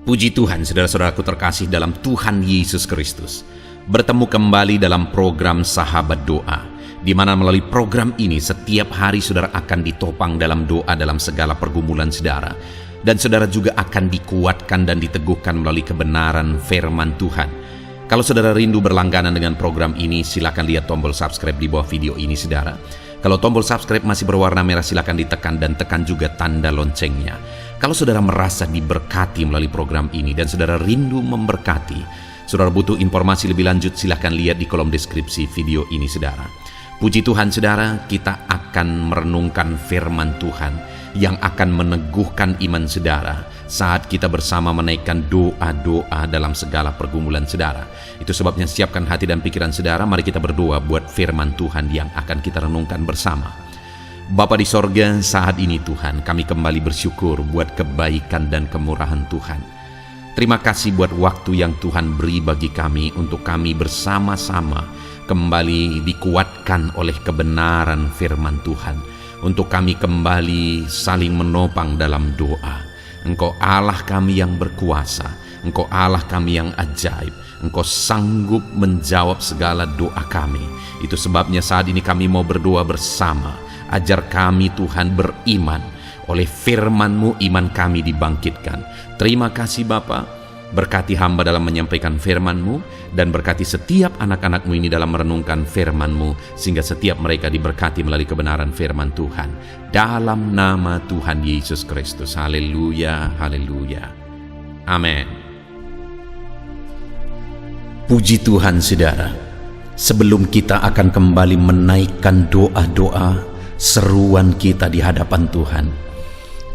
Puji Tuhan, saudara-saudaraku terkasih dalam Tuhan Yesus Kristus. Bertemu kembali dalam program Sahabat Doa, di mana melalui program ini setiap hari saudara akan ditopang dalam doa dalam segala pergumulan saudara. Dan saudara juga akan dikuatkan dan diteguhkan melalui kebenaran firman Tuhan. Kalau saudara rindu berlangganan dengan program ini, silakan lihat tombol subscribe di bawah video ini saudara. Kalau tombol subscribe masih berwarna merah, silakan ditekan dan tekan juga tanda loncengnya. Kalau saudara merasa diberkati melalui program ini dan saudara rindu memberkati, saudara butuh informasi lebih lanjut, silakan lihat di kolom deskripsi video ini saudara. Puji Tuhan saudara, kita akan merenungkan firman Tuhan yang akan meneguhkan iman saudara saat kita bersama menaikkan doa-doa dalam segala pergumulan saudara. Itu sebabnya siapkan hati dan pikiran saudara, mari kita berdoa buat firman Tuhan yang akan kita renungkan bersama. Bapa di sorga, saat ini Tuhan, kami kembali bersyukur buat kebaikan dan kemurahan Tuhan. Terima kasih buat waktu yang Tuhan beri bagi kami untuk kami bersama-sama kembali dikuatkan oleh kebenaran firman Tuhan. Untuk kami kembali saling menopang dalam doa. Engkau Allah kami yang berkuasa, Engkau Allah kami yang ajaib, Engkau sanggup menjawab segala doa kami. Itu sebabnya saat ini kami mau berdoa bersama. Ajar kami Tuhan beriman, oleh firman-Mu iman kami dibangkitkan. Terima kasih Bapa, berkati hamba dalam menyampaikan firman-Mu, dan berkati setiap anak-anak-Mu ini dalam merenungkan firman-Mu, sehingga setiap mereka diberkati melalui kebenaran firman Tuhan. Dalam nama Tuhan Yesus Kristus. Haleluya, haleluya. Amin. Puji Tuhan saudara, sebelum kita akan kembali menaikkan doa-doa seruan kita di hadapan Tuhan,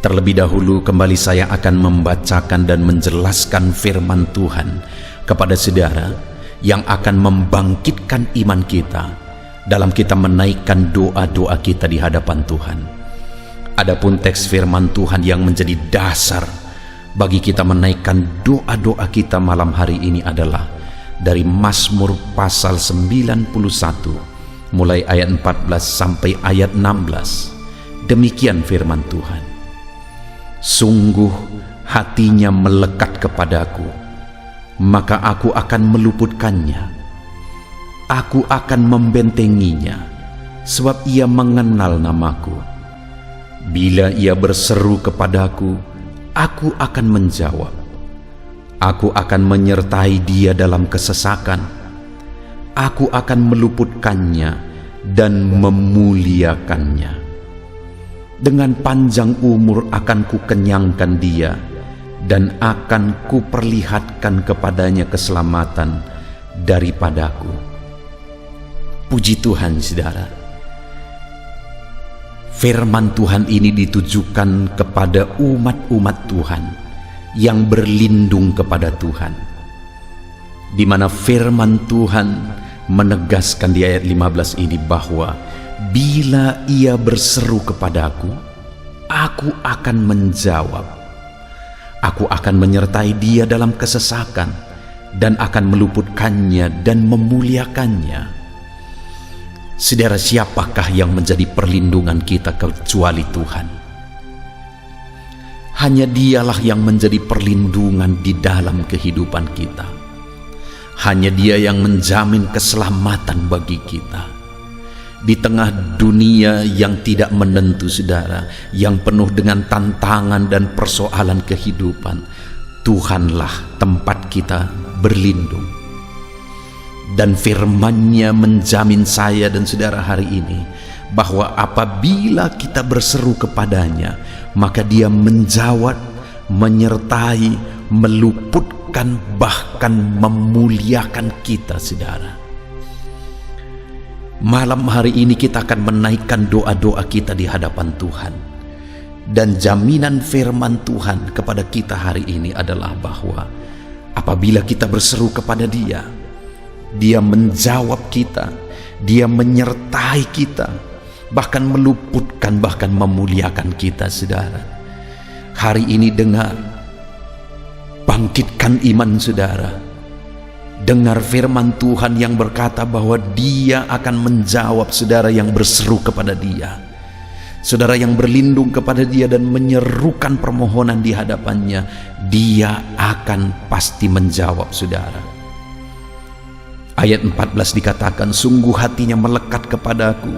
terlebih dahulu kembali saya akan membacakan dan menjelaskan firman Tuhan kepada saudara yang akan membangkitkan iman kita dalam kita menaikkan doa-doa kita di hadapan Tuhan. Adapun teks firman Tuhan yang menjadi dasar bagi kita menaikkan doa-doa kita malam hari ini adalah dari Mazmur pasal 91 mulai ayat 14 sampai ayat 16. Demikian firman Tuhan. Sungguh hatinya melekat kepadaku, maka aku akan meluputkannya. Aku akan membentenginya, sebab ia mengenal namaku. Bila ia berseru kepadaku, aku akan menjawab. Aku akan menyertai dia dalam kesesakan. Aku akan meluputkannya dan memuliakannya. Dengan panjang umur akan kukenyangkan dia, dan akan kuperlihatkan kepadanya keselamatan daripadaku. Puji Tuhan saudara. Firman Tuhan ini ditujukan kepada umat-umat Tuhan yang berlindung kepada Tuhan, di mana firman Tuhan menegaskan di ayat 15 ini bahwa bila ia berseru kepadaku, aku akan menjawab. Aku akan menyertai dia dalam kesesakan, dan akan meluputkannya dan memuliakannya. Saudara, siapakah yang menjadi perlindungan kita kecuali Tuhan? Hanya dialah yang menjadi perlindungan di dalam kehidupan kita. Hanya dia yang menjamin keselamatan bagi kita. Di tengah dunia yang tidak menentu saudara, yang penuh dengan tantangan dan persoalan kehidupan, Tuhanlah tempat kita berlindung. Dan firman-Nya menjamin saya dan saudara hari ini bahwa apabila kita berseru kepadanya, maka dia menjawab, menyertai, meluputkan, bahkan memuliakan kita saudara. Malam hari ini kita akan menaikkan doa-doa kita di hadapan Tuhan. Dan jaminan firman Tuhan kepada kita hari ini adalah bahwa apabila kita berseru kepada dia, dia menjawab kita, dia menyertai kita, bahkan meluputkan, bahkan memuliakan kita saudara. Hari ini dengar, bangkitkan iman saudara. Dengar firman Tuhan yang berkata bahwa dia akan menjawab saudara yang berseru kepada dia. Saudara yang berlindung kepada Dia dan menyerukan permohonan di hadapannya, Dia akan pasti menjawab, saudara. Ayat 14 dikatakan, sungguh hatinya melekat kepadaku,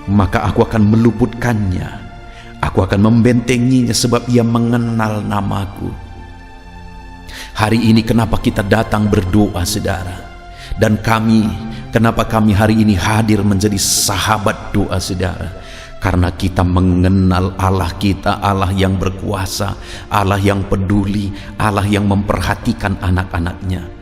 maka aku akan meluputkannya. Aku akan membentenginya sebab ia mengenal namaku. Hari ini kenapa kita datang berdoa, saudara? Dan kenapa kami hari ini hadir menjadi sahabat doa, saudara? Karena kita mengenal Allah kita, Allah yang berkuasa, Allah yang peduli, Allah yang memperhatikan anak-anaknya.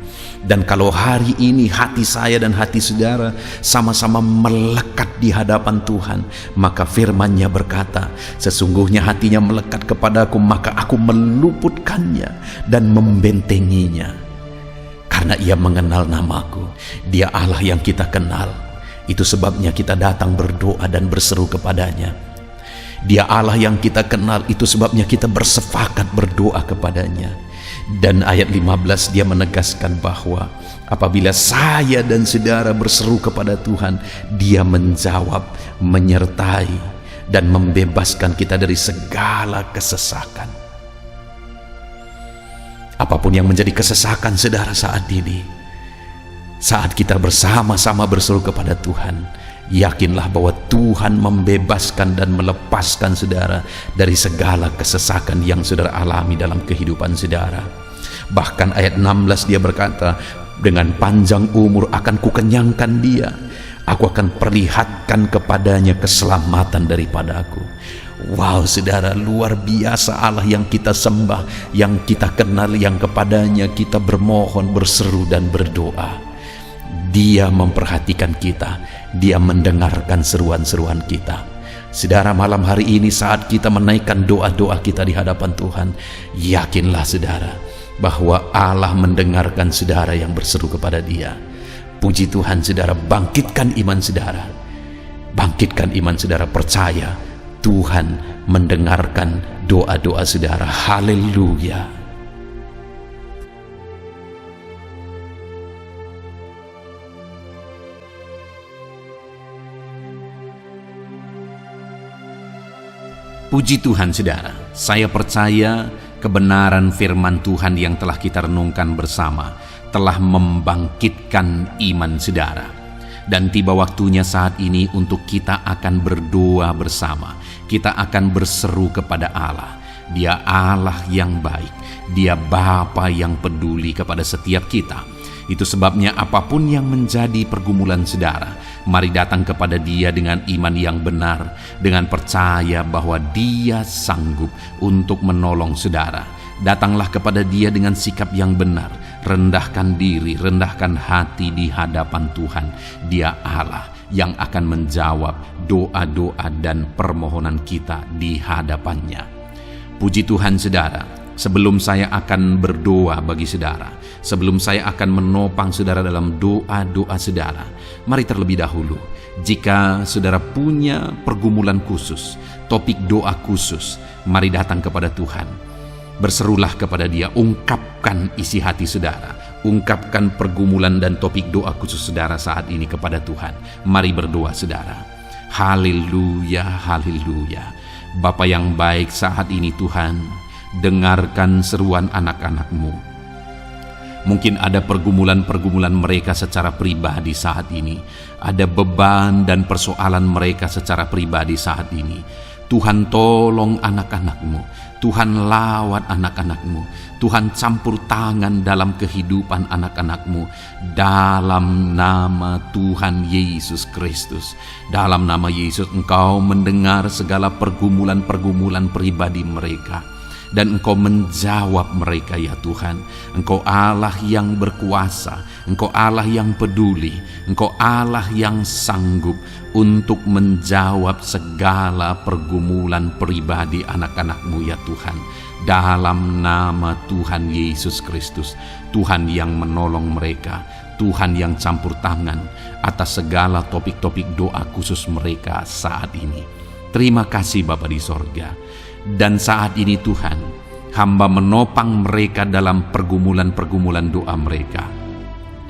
Dan kalau hari ini hati saya dan hati saudara sama-sama melekat di hadapan Tuhan, maka firman-Nya berkata, sesungguhnya hatinya melekat kepadaku, maka aku meluputkannya dan membentenginya. Karena ia mengenal namaku, Dia Allah yang kita kenal. Itu sebabnya kita datang berdoa dan berseru kepadanya. Dia Allah yang kita kenal, itu sebabnya kita bersepakat berdoa kepadanya. Dan ayat 15 dia menegaskan bahwa apabila saya dan saudara berseru kepada Tuhan, Dia menjawab, menyertai, dan membebaskan kita dari segala kesesakan. Apapun yang menjadi kesesakan saudara saat ini, saat kita bersama-sama berseru kepada Tuhan, yakinlah bahwa Tuhan membebaskan dan melepaskan saudara dari segala kesesakan yang saudara alami dalam kehidupan saudara. Bahkan ayat 16 dia berkata, dengan panjang umur akan kukenyangkan dia, aku akan perlihatkan kepadanya keselamatan daripada aku. Wow, saudara, luar biasa Allah yang kita sembah, yang kita kenal, yang kepadanya kita bermohon, berseru dan berdoa. Dia memperhatikan kita, Dia mendengarkan seruan-seruan kita. Saudara, malam hari ini saat kita menaikkan doa-doa kita di hadapan Tuhan, yakinlah saudara bahwa Allah mendengarkan saudara yang berseru kepada Dia. Puji Tuhan, saudara, bangkitkan iman saudara. Bangkitkan iman saudara, percaya Tuhan mendengarkan doa-doa saudara. Haleluya. Puji Tuhan, saudara, saya percaya kebenaran firman Tuhan yang telah kita renungkan bersama telah membangkitkan iman saudara. Dan tiba waktunya saat ini untuk kita akan berdoa bersama. Kita akan berseru kepada Allah. Dia Allah yang baik, Dia Bapa yang peduli kepada setiap kita. Itu sebabnya apapun yang menjadi pergumulan saudara, mari datang kepada Dia dengan iman yang benar, dengan percaya bahwa Dia sanggup untuk menolong saudara. Datanglah kepada Dia dengan sikap yang benar, rendahkan diri, rendahkan hati di hadapan Tuhan. Dia Allah yang akan menjawab doa-doa dan permohonan kita di hadapannya. Puji Tuhan, saudara. Sebelum saya akan berdoa bagi saudara, sebelum saya akan menopang saudara dalam doa-doa saudara, mari terlebih dahulu, jika saudara punya pergumulan khusus, topik doa khusus, mari datang kepada Tuhan. Berserulah kepada Dia, ungkapkan isi hati saudara, ungkapkan pergumulan dan topik doa khusus saudara saat ini kepada Tuhan. Mari berdoa saudara. Haleluya, haleluya. Bapa yang baik, saat ini Tuhan, dengarkan seruan anak-anak-Mu. Mungkin ada pergumulan-pergumulan mereka secara pribadi saat ini. Ada beban dan persoalan mereka secara pribadi saat ini. Tuhan, tolong anak-anak-Mu. Tuhan, lawat anak-anak-Mu. Tuhan, campur tangan dalam kehidupan anak-anak-Mu. Dalam nama Tuhan Yesus Kristus. Dalam nama Yesus, Engkau mendengar segala pergumulan-pergumulan pribadi mereka. Dan Engkau menjawab mereka, ya Tuhan. Engkau Allah yang berkuasa, Engkau Allah yang peduli, Engkau Allah yang sanggup untuk menjawab segala pergumulan pribadi anak-anak-Mu, ya Tuhan. Dalam nama Tuhan Yesus Kristus, Tuhan yang menolong mereka, Tuhan yang campur tangan atas segala topik-topik doa khusus mereka saat ini. Terima kasih Bapa di sorga. Dan saat ini Tuhan, hamba menopang mereka dalam pergumulan-pergumulan doa mereka.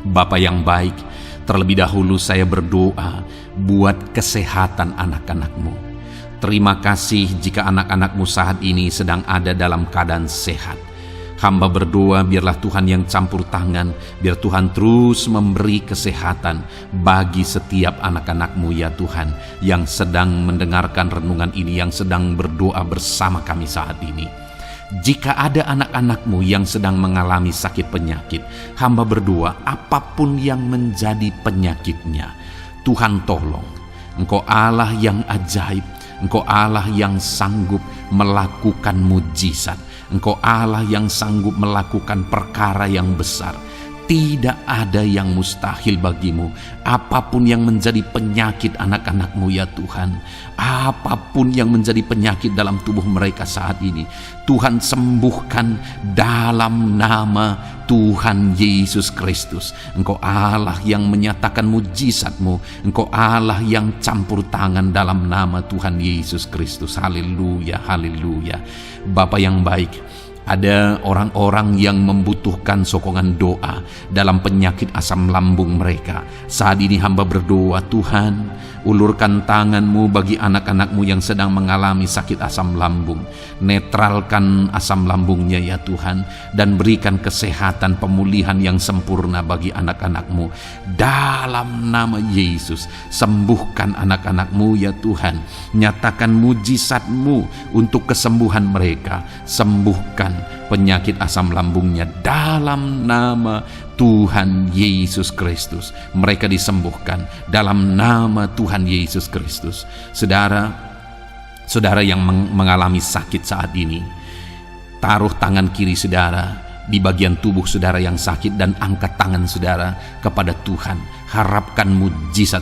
Bapa yang baik, terlebih dahulu saya berdoa buat kesehatan anak-anak-Mu. Terima kasih jika anak-anak-Mu saat ini sedang ada dalam keadaan sehat. Hamba berdoa biarlah Tuhan yang campur tangan, biar Tuhan terus memberi kesehatan bagi setiap anak-anak-Mu ya Tuhan, yang sedang mendengarkan renungan ini, yang sedang berdoa bersama kami saat ini. Jika ada anak-anak-Mu yang sedang mengalami sakit penyakit, hamba berdoa apapun yang menjadi penyakitnya, Tuhan tolong. Engkau Allah yang ajaib, Engkau Allah yang sanggup melakukan mujizat, Engkau Allah yang sanggup melakukan perkara yang besar. Tidak ada yang mustahil bagimu. Apapun yang menjadi penyakit anak-anak-Mu ya Tuhan, apapun yang menjadi penyakit dalam tubuh mereka saat ini, Tuhan sembuhkan dalam nama Tuhan Yesus Kristus. Engkau Allah yang menyatakan mujizat-Mu, Engkau Allah yang campur tangan dalam nama Tuhan Yesus Kristus. Haleluya, haleluya. Bapa yang baik, ada orang-orang yang membutuhkan sokongan doa dalam penyakit asam lambung mereka. Saat ini hamba berdoa, Tuhan, ulurkan tangan-Mu bagi anak-anak-Mu yang sedang mengalami sakit asam lambung. Netralkan asam lambungnya ya Tuhan, dan berikan kesehatan pemulihan yang sempurna bagi anak-anak-Mu. Dalam nama Yesus, sembuhkan anak-anak-Mu ya Tuhan. Nyatakan mujizat-Mu untuk kesembuhan mereka. Sembuhkan penyakit asam lambungnya dalam nama Tuhan Yesus Kristus. Mereka disembuhkan dalam nama Tuhan Yesus Kristus. Saudara yang mengalami sakit saat ini, taruh tangan kiri saudara di bagian tubuh saudara yang sakit dan angkat tangan saudara kepada Tuhan. Harapkan mujizat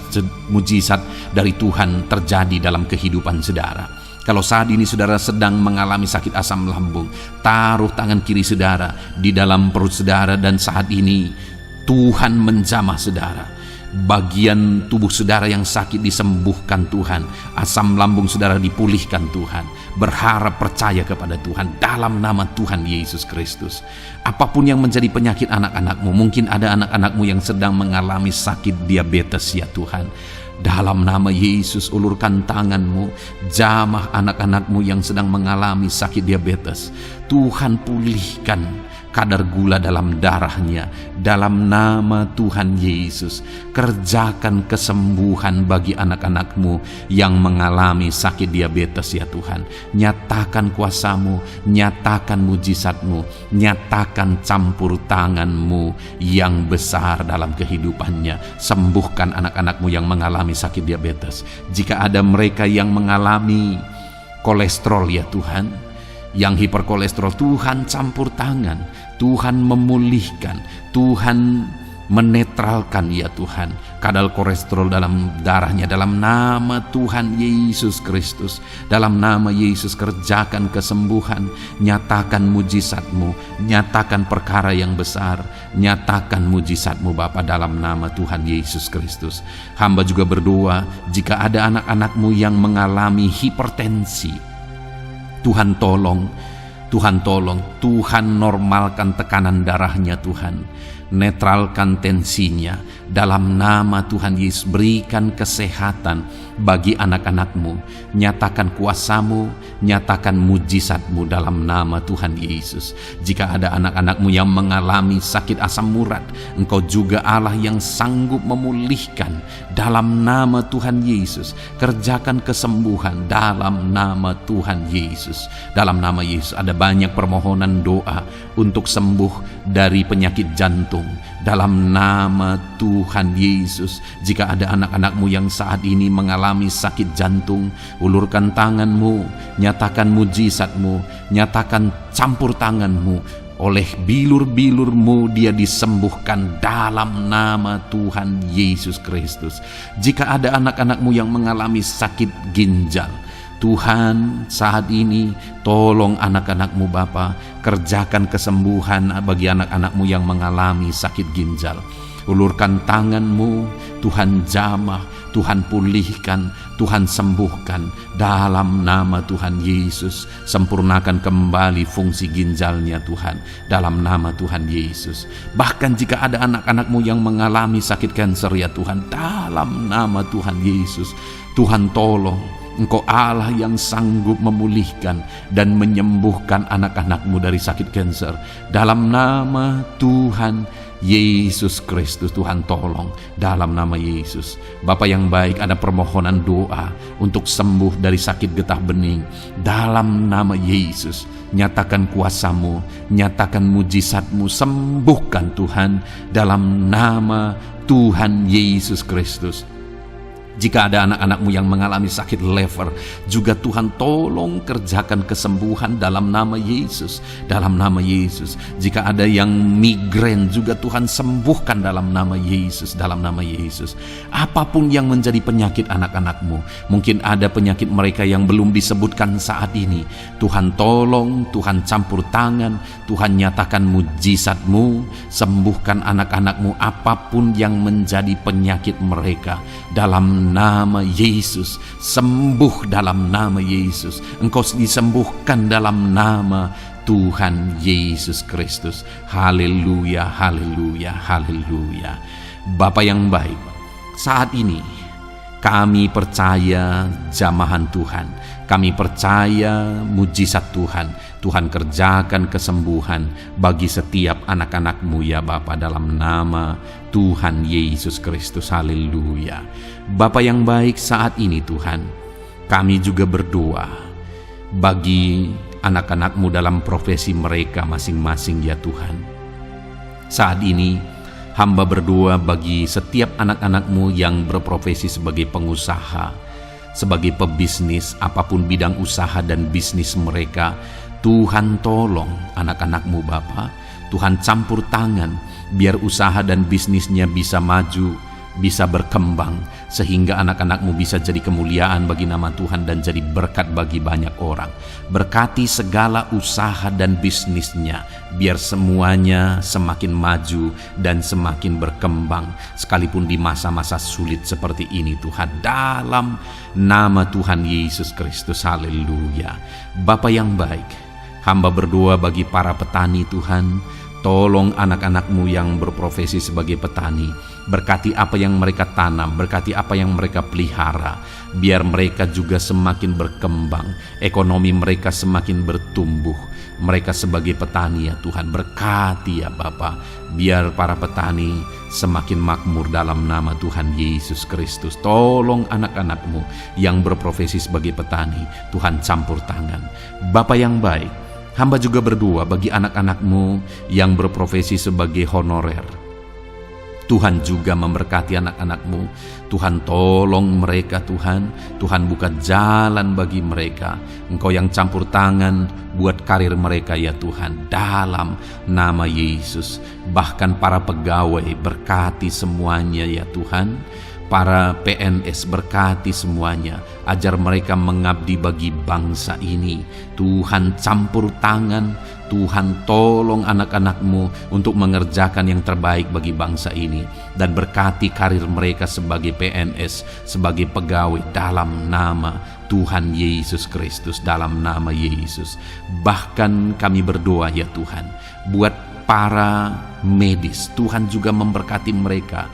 dari Tuhan terjadi dalam kehidupan saudara. Kalau saat ini saudara sedang mengalami sakit asam lambung, taruh tangan kiri saudara di dalam perut saudara, dan saat ini Tuhan menjamah saudara. Bagian tubuh saudara yang sakit disembuhkan Tuhan. Asam lambung saudara dipulihkan Tuhan. Berharap, percaya kepada Tuhan dalam nama Tuhan Yesus Kristus. Apapun yang menjadi penyakit anak-anak-Mu, mungkin ada anak-anak-Mu yang sedang mengalami sakit diabetes ya Tuhan. Dalam nama Yesus, ulurkan tangan-Mu, jamah anak-anak-Mu yang sedang mengalami sakit diabetes. Tuhan pulihkan kadar gula dalam darahnya. Dalam nama Tuhan Yesus, kerjakan kesembuhan bagi anak-anak-Mu yang mengalami sakit diabetes ya Tuhan. Nyatakan kuasa-Mu, nyatakan mujizat-Mu, nyatakan campur tangan-Mu yang besar dalam kehidupannya. Sembuhkan anak-anak-Mu yang mengalami sakit diabetes. Jika ada mereka yang mengalami kolesterol ya Tuhan, yang hiperkolesterol, Tuhan campur tangan, Tuhan memulihkan, Tuhan menetralkan ya Tuhan kadar kolesterol dalam darahnya. Dalam nama Tuhan Yesus Kristus, dalam nama Yesus, kerjakan kesembuhan, nyatakan mujizat-Mu, nyatakan perkara yang besar, nyatakan mujizat-Mu Bapa, dalam nama Tuhan Yesus Kristus. Hamba juga berdoa jika ada anak-anak-Mu yang mengalami hipertensi, Tuhan tolong, Tuhan tolong, Tuhan normalkan tekanan darahnya Tuhan. Netralkan tensinya dalam nama Tuhan Yesus. Berikan kesehatan bagi anak-anak-Mu. Nyatakan kuasa-Mu, nyatakan mujizat-Mu dalam nama Tuhan Yesus. Jika ada anak-anak-Mu yang mengalami sakit asam urat, Engkau juga Allah yang sanggup memulihkan dalam nama Tuhan Yesus. Kerjakan kesembuhan dalam nama Tuhan Yesus. Dalam nama Yesus, ada banyak permohonan doa untuk sembuh dari penyakit jantung. Dalam nama Tuhan Yesus, jika ada anak-anak-Mu yang saat ini mengalami sakit jantung, ulurkan tangan-Mu, nyatakan mujizat-Mu, nyatakan campur tangan-Mu. Oleh bilur-bilur-Mu dia disembuhkan dalam nama Tuhan Yesus Kristus. Jika ada anak-anak-Mu yang mengalami sakit ginjal, Tuhan saat ini tolong anak-anak-Mu Bapa, kerjakan kesembuhan bagi anak-anak-Mu yang mengalami sakit ginjal. Ulurkan tangan-Mu, Tuhan jamah, Tuhan pulihkan, Tuhan sembuhkan dalam nama Tuhan Yesus. Sempurnakan kembali fungsi ginjalnya Tuhan dalam nama Tuhan Yesus. Bahkan jika ada anak-anak-Mu yang mengalami sakit kanker ya Tuhan, dalam nama Tuhan Yesus, Tuhan tolong. Engkau Allah yang sanggup memulihkan dan menyembuhkan anak-anak-Mu dari sakit kanker. Dalam nama Tuhan Yesus Kristus, Tuhan tolong dalam nama Yesus. Bapa yang baik, ada permohonan doa untuk sembuh dari sakit getah bening. Dalam nama Yesus, nyatakan kuasa-Mu, nyatakan mujizat-Mu, sembuhkan Tuhan dalam nama Tuhan Yesus Kristus. Jika ada anak-anak-Mu yang mengalami sakit lever, juga Tuhan tolong kerjakan kesembuhan dalam nama Yesus. Dalam nama Yesus. Jika ada yang migrain, juga Tuhan sembuhkan dalam nama Yesus. Dalam nama Yesus. Apapun yang menjadi penyakit anak-anak-Mu, mungkin ada penyakit mereka yang belum disebutkan saat ini, Tuhan tolong, Tuhan campur tangan, Tuhan nyatakan mujizat-Mu, sembuhkan anak-anak-Mu apapun yang menjadi penyakit mereka. Dalam nama Yesus, sembuh dalam nama Yesus. Engkau disembuhkan dalam nama Tuhan Yesus Kristus. Haleluya, haleluya, haleluya. Bapa yang baik, saat ini kami percaya jamahan Tuhan, kami percaya mujizat Tuhan. Tuhan kerjakan kesembuhan bagi setiap anak-anak-Mu ya Bapa, dalam nama Tuhan Yesus Kristus. Haleluya. Bapa yang baik, saat ini Tuhan, kami juga berdoa bagi anak-anak-Mu dalam profesi mereka masing-masing ya Tuhan. Saat ini hamba berdoa bagi setiap anak-anak-Mu yang berprofesi sebagai pengusaha, sebagai pebisnis, apapun bidang usaha dan bisnis mereka. Tuhan tolong anak-anak-Mu Bapa, Tuhan campur tangan biar usaha dan bisnisnya bisa maju, bisa berkembang, sehingga anak-anak-Mu bisa jadi kemuliaan bagi nama Tuhan dan jadi berkat bagi banyak orang. Berkati segala usaha dan bisnisnya, biar semuanya semakin maju dan semakin berkembang, sekalipun di masa-masa sulit seperti ini Tuhan, dalam nama Tuhan Yesus Kristus. Haleluya. Bapa yang baik, hamba berdoa bagi para petani Tuhan. Tolong anak-anak-Mu yang berprofesi sebagai petani, berkati apa yang mereka tanam, berkati apa yang mereka pelihara, biar mereka juga semakin berkembang, ekonomi mereka semakin bertumbuh. Mereka sebagai petani ya Tuhan, berkati ya Bapa, biar para petani semakin makmur dalam nama Tuhan Yesus Kristus. Tolong anak-anak-Mu yang berprofesi sebagai petani, Tuhan campur tangan. Bapa yang baik, hamba juga berdoa bagi anak-anak-Mu yang berprofesi sebagai honorer. Tuhan juga memberkati anak-anak-Mu. Tuhan tolong mereka Tuhan. Tuhan buka jalan bagi mereka. Engkau yang campur tangan buat karir mereka ya Tuhan, dalam nama Yesus. Bahkan para pegawai, berkati semuanya ya Tuhan. Para PNS, berkati semuanya, ajar mereka mengabdi bagi bangsa ini. Tuhan campur tangan, Tuhan tolong anak-anak-Mu untuk mengerjakan yang terbaik bagi bangsa ini, dan berkati karir mereka sebagai PNS, sebagai pegawai, dalam nama Tuhan Yesus Kristus. Dalam nama Yesus. Bahkan kami berdoa ya Tuhan, buat para medis, Tuhan juga memberkati mereka,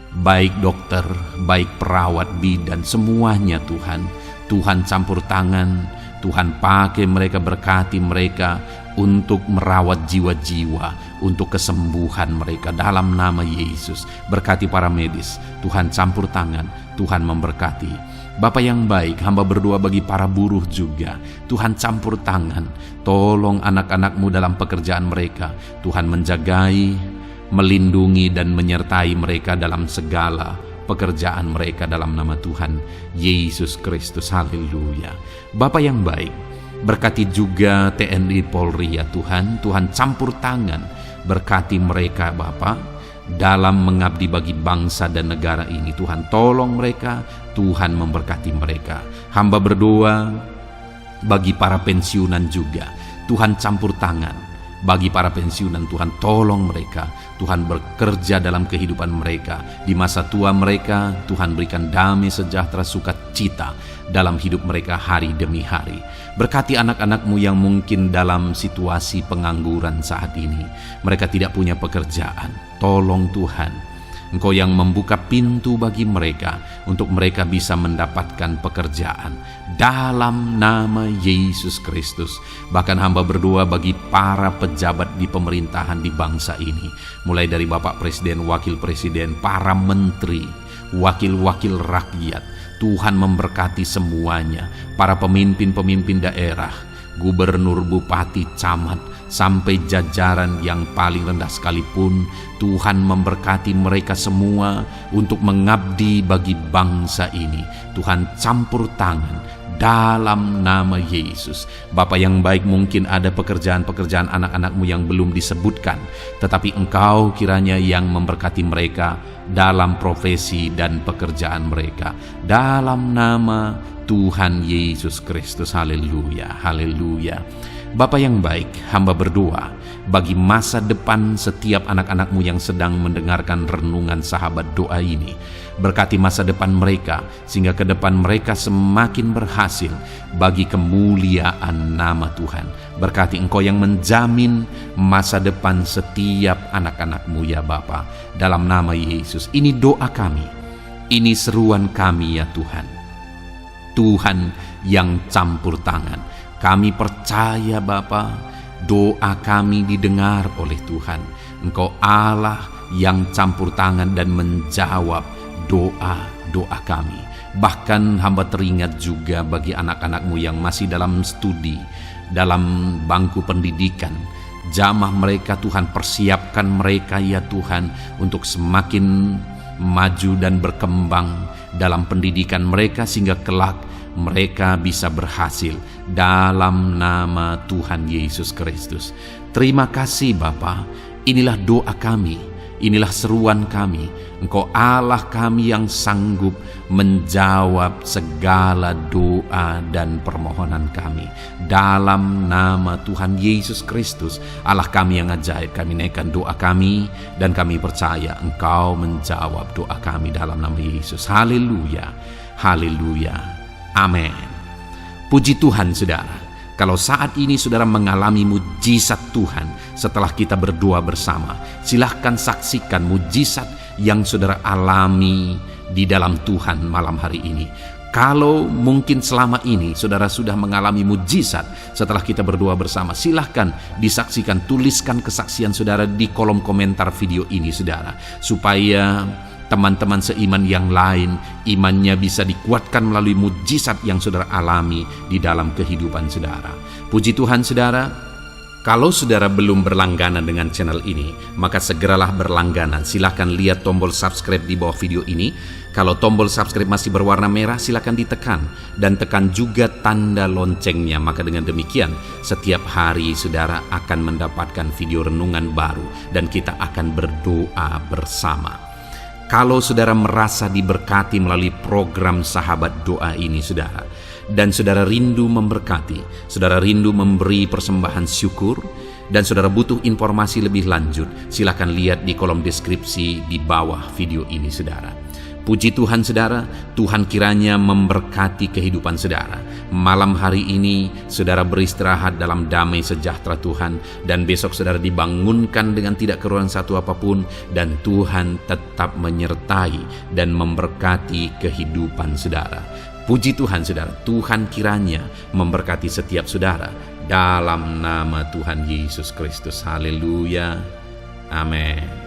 baik dokter, baik perawat, bidan, semuanya Tuhan. Tuhan campur tangan, Tuhan pakai mereka, berkati mereka untuk merawat jiwa-jiwa, untuk kesembuhan mereka dalam nama Yesus. Berkati para medis, Tuhan campur tangan, Tuhan memberkati. Bapa yang baik, hamba berdoa bagi para buruh juga, Tuhan campur tangan, tolong anak-anak-Mu dalam pekerjaan mereka. Tuhan menjagai, melindungi dan menyertai mereka dalam segala pekerjaan mereka dalam nama Tuhan Yesus Kristus. Haleluya. Bapa yang baik, berkati juga TNI Polri ya Tuhan. Tuhan campur tangan, berkati mereka Bapa dalam mengabdi bagi bangsa dan negara ini. Tuhan tolong mereka, Tuhan memberkati mereka. Hamba berdoa bagi para pensiunan juga, Tuhan campur tangan, Bagi para pensiunan, Tuhan tolong mereka. Tuhan bekerja dalam kehidupan mereka. Di masa tua mereka, Tuhan berikan damai sejahtera sukacita dalam hidup mereka hari demi hari. Berkati anak-anak-Mu yang mungkin dalam situasi pengangguran saat ini. Mereka tidak punya pekerjaan. Tolong Tuhan, Engkau yang membuka pintu bagi mereka untuk mereka bisa mendapatkan pekerjaan dalam nama Yesus Kristus. Bahkan hamba berdoa bagi para pejabat di pemerintahan di bangsa ini, mulai dari Bapak Presiden, Wakil Presiden, para menteri, wakil-wakil rakyat. Tuhan memberkati semuanya, para pemimpin-pemimpin daerah, gubernur, bupati, camat, sampai jajaran yang paling rendah sekalipun. Tuhan memberkati mereka semua untuk mengabdi bagi bangsa ini. Tuhan campur tangan dalam nama Yesus. Bapa yang baik, mungkin ada pekerjaan-pekerjaan anak-anak-Mu yang belum disebutkan, tetapi Engkau kiranya yang memberkati mereka dalam profesi dan pekerjaan mereka. Dalam nama Tuhan Yesus Kristus. Haleluya, haleluya. Bapa yang baik, hamba berdoa bagi masa depan setiap anak-anak-Mu yang sedang mendengarkan renungan sahabat doa ini. Berkati masa depan mereka, sehingga ke depan mereka semakin berhasil bagi kemuliaan nama Tuhan. Berkati Engkau yang menjamin masa depan setiap anak-anak-Mu ya Bapa. Dalam nama Yesus, ini doa kami, ini seruan kami ya Tuhan. Tuhan yang campur tangan. Kami percaya Bapa, doa kami didengar oleh Tuhan. Engkau Allah yang campur tangan dan menjawab doa-doa kami. Bahkan hamba teringat juga bagi anak-anak-Mu yang masih dalam studi, dalam bangku pendidikan. Jamah mereka Tuhan, persiapkan mereka ya Tuhan untuk semakin maju dan berkembang dalam pendidikan mereka, sehingga kelak mereka bisa berhasil dalam nama Tuhan Yesus Kristus. Terima kasih Bapa. Inilah doa kami, inilah seruan kami. Engkau Allah kami yang sanggup menjawab segala doa dan permohonan kami. Dalam nama Tuhan Yesus Kristus, Allah kami yang ajaib, kami naikkan doa kami dan kami percaya Engkau menjawab doa kami dalam nama Yesus. Haleluya, haleluya. Amin. Puji Tuhan saudara, kalau saat ini saudara mengalami mujizat Tuhan setelah kita berdoa bersama, silahkan saksikan mujizat yang saudara alami di dalam Tuhan malam hari ini. Kalau mungkin selama ini saudara sudah mengalami mujizat setelah kita berdoa bersama, silahkan disaksikan, tuliskan kesaksian saudara di kolom komentar video ini saudara, supaya teman-teman seiman yang lain imannya bisa dikuatkan melalui mujizat yang saudara alami di dalam kehidupan saudara. Puji Tuhan saudara, kalau saudara belum berlangganan dengan channel ini, maka segeralah berlangganan. Silahkan lihat tombol subscribe di bawah video ini. Kalau tombol subscribe masih berwarna merah, silahkan ditekan dan tekan juga tanda loncengnya. Maka dengan demikian setiap hari saudara akan mendapatkan video renungan baru dan kita akan berdoa bersama. Kalau saudara merasa diberkati melalui program sahabat doa ini saudara, dan saudara rindu memberkati, saudara rindu memberi persembahan syukur, dan saudara butuh informasi lebih lanjut, silakan lihat di kolom deskripsi di bawah video ini saudara. Puji Tuhan saudara, Tuhan kiranya memberkati kehidupan saudara. Malam hari ini saudara beristirahat dalam damai sejahtera Tuhan, dan besok saudara dibangunkan dengan tidak kekurangan satu apapun, dan Tuhan tetap menyertai dan memberkati kehidupan saudara. Puji Tuhan saudara, Tuhan kiranya memberkati setiap saudara dalam nama Tuhan Yesus Kristus. Haleluya. Amin.